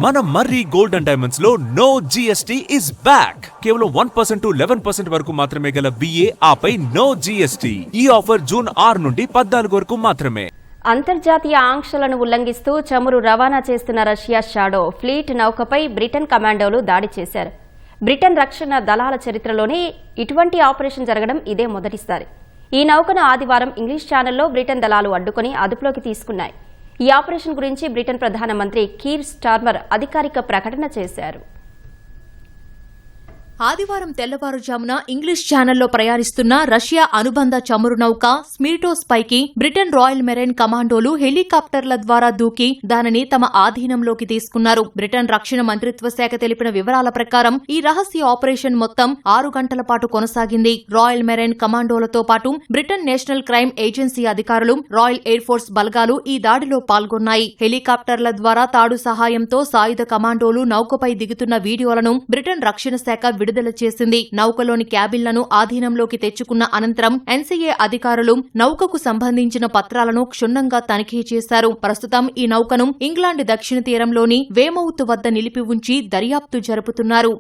మన మర్రి gold and diamonds లో no GST is back. కేవలం 1% to 11% వరకు మాత్రమే గల VA ఆపై నో జిఎస్టీ. ఈ ఆఫర్ జూన్ 6 నుండి 14 వరకు మాత్రమే. అంతర్జాతీయ ఆంక్షలను ఉల్లంఘిస్తూ చమురు రవాణా చేస్తున్న రష్యా షాడో ఫ్లీట్ నౌకపై బ్రిటన్ కమాండోలు దాడి చేశారు. బ్రిటన్ రక్షణ దళాల చరిత్రలోనే ఇటువంటి ఆపరేషన్ జరగడం ఇదే మొదటిసారి. ఈ నౌకను ఆదివారం ఇంగ్లీష్ ఛానల్లో బ్రిటన్ దళాలు అడ్డుకుని అదుపులోకి తీసుకున్నాయి. ఈ ఆపరేషన్ గురించి బ్రిటన్ ప్రధానమంత్రి కీర్ స్టార్మర్ అధికారిక ప్రకటన చేశారు. ఆదివారం తెల్లవారుజామున ఇంగ్లీష్ ఛానల్లో ప్రయాణిస్తున్న రష్యా అనుబంధ చమురు నౌక స్మిర్టోస్ పైకి బ్రిటన్ రాయల్ మెరైన్ కమాండోలు హెలికాప్టర్ల ద్వారా దూకి దానిని తమ ఆధీనంలోకి తీసుకున్నారు. బ్రిటన్ రక్షణ మంత్రిత్వ శాఖ తెలిపిన వివరాల ప్రకారం ఈ రహస్య ఆపరేషన్ మొత్తం 6 గంటల పాటు కొనసాగింది. రాయల్ మెరైన్ కమాండోలతో పాటు బ్రిటన్ నేషనల్ క్రైమ్ ఏజెన్సీ అధికారులు, రాయల్ ఎయిర్ ఫోర్స్ బలగాలు ఈ దాడిలో పాల్గొన్నాయి. హెలికాప్టర్ల ద్వారా తాడు సహాయంతో సాయుధ కమాండోలు నౌకపై దిగుతున్న వీడియోలను బ్రిటన్ రక్షణ శాఖ విడుదల చేసింది. నౌకలోని క్యాబిన్లను ఆధీనంలోకి తెచ్చుకున్న అనంతరం ఎన్సీఏ అధికారులు నౌకకు సంబంధించిన పత్రాలను క్షుణ్ణంగా తనిఖీ చేశారు. ప్రస్తుతం ఈ నౌకను ఇంగ్లాండ్ దక్షిణ తీరంలోని వేమౌత్ వద్ద నిలిపి ఉంచి దర్యాప్తు జరుపుతున్నారు.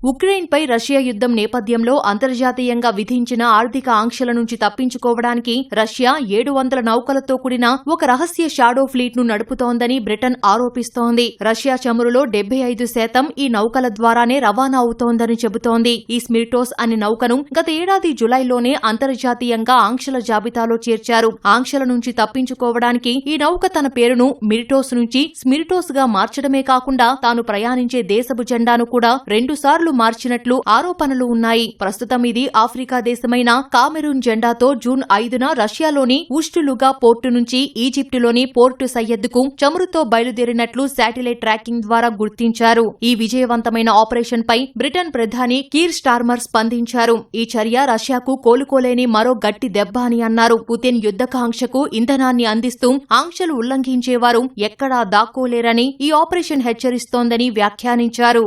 ఉక్రెయిన్పై రష్యా యుద్ధం నేపథ్యంలో అంతర్జాతీయంగా విధించిన ఆర్థిక ఆంక్షల నుంచి తప్పించుకోవడానికి రష్యా 700 నౌకలతో కూడిన ఒక రహస్య షాడో ఫ్లీట్ ను నడుపుతోందని బ్రిటన్ ఆరోపిస్తోంది. రష్యా చమురులో 75% ఈ నౌకల ద్వారానే రవాణా అవుతోందని చెబుతోంది. ఈ స్మిర్టోస్ అనే నౌకను గత ఏడాది జులైలోనే అంతర్జాతీయంగా ఆంక్షల జాబితాలో చేర్చారు. ఆంక్షల నుంచి తప్పించుకోవడానికి ఈ నౌక తన పేరును మిర్టోస్ నుంచి స్మిర్టోస్ గా మార్చడమే కాకుండా తాను ప్రయాణించే దేశపు జెండాను కూడా 2 సార్లు మార్చినట్లు ఆరోపణలు ఉన్నాయి. ప్రస్తుతం ఇది ఆఫ్రికా దేశమైన కామెరూన్ జెండాతో జూన్ 5న రష్యాలోని ఉష్టులుగా పోర్టు నుంచి ఈజిప్టులోని పోర్టు సయ్యద్కు చమురుతో బయలుదేరినట్లు శాటిలైట్ ట్రాకింగ్ ద్వారా గుర్తించారు. ఈ విజయవంతమైన ఆపరేషన్ పై బ్రిటన్ ప్రధాని కీర్ స్టార్మర్ స్పందించారు. ఈ చర్య రష్యాకు కోలుకోలేని మరో గట్టి దెబ్బ అని అన్నారు. పుతిన్ యుద్ధకాంక్షకు ఇంధనాన్ని అందిస్తూ ఆంక్షలు ఉల్లంఘించేవారు ఎక్కడా దాక్కోలేరని ఈ ఆపరేషన్ హెచ్చరిస్తోందని వ్యాఖ్యానించారు.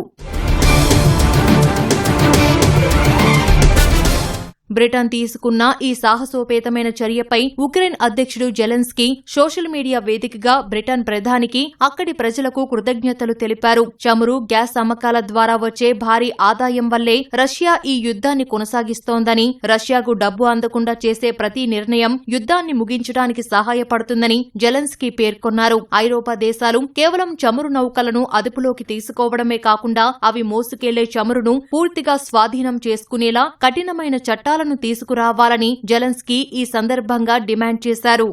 బ్రిటన్ తీసుకున్న ఈ సాహసోపేతమైన చర్యపై ఉక్రెయిన్ అధ్యక్షుడు జెలెన్స్కీ సోషల్ మీడియా వేదికగా బ్రిటన్ ప్రధానికి, అక్కడి ప్రజలకు కృతజ్ఞతలు తెలిపారు. చమురు, గ్యాస్ అమ్మకాల ద్వారా వచ్చే భారీ ఆదాయం వల్లే రష్యా ఈ యుద్ధాన్ని కొనసాగిస్తోందని, రష్యాకు డబ్బు అందకుండా చేసే ప్రతి నిర్ణయం యుద్ధాన్ని ముగించడానికి సహాయపడుతుందని జెలెన్స్కీ పేర్కొన్నారు. ఐరోపా దేశాలు కేవలం చమురు నౌకలను అదుపులోకి తీసుకోవడమే కాకుండా అవి మోసుకెళ్లే చమురును పూర్తిగా స్వాధీనం చేసుకునేలా కఠినమైన చట్టాలను తీసుకురావాలని జెలెన్స్కీ ఈ సందర్భంగా డిమాండ్ చేశారు.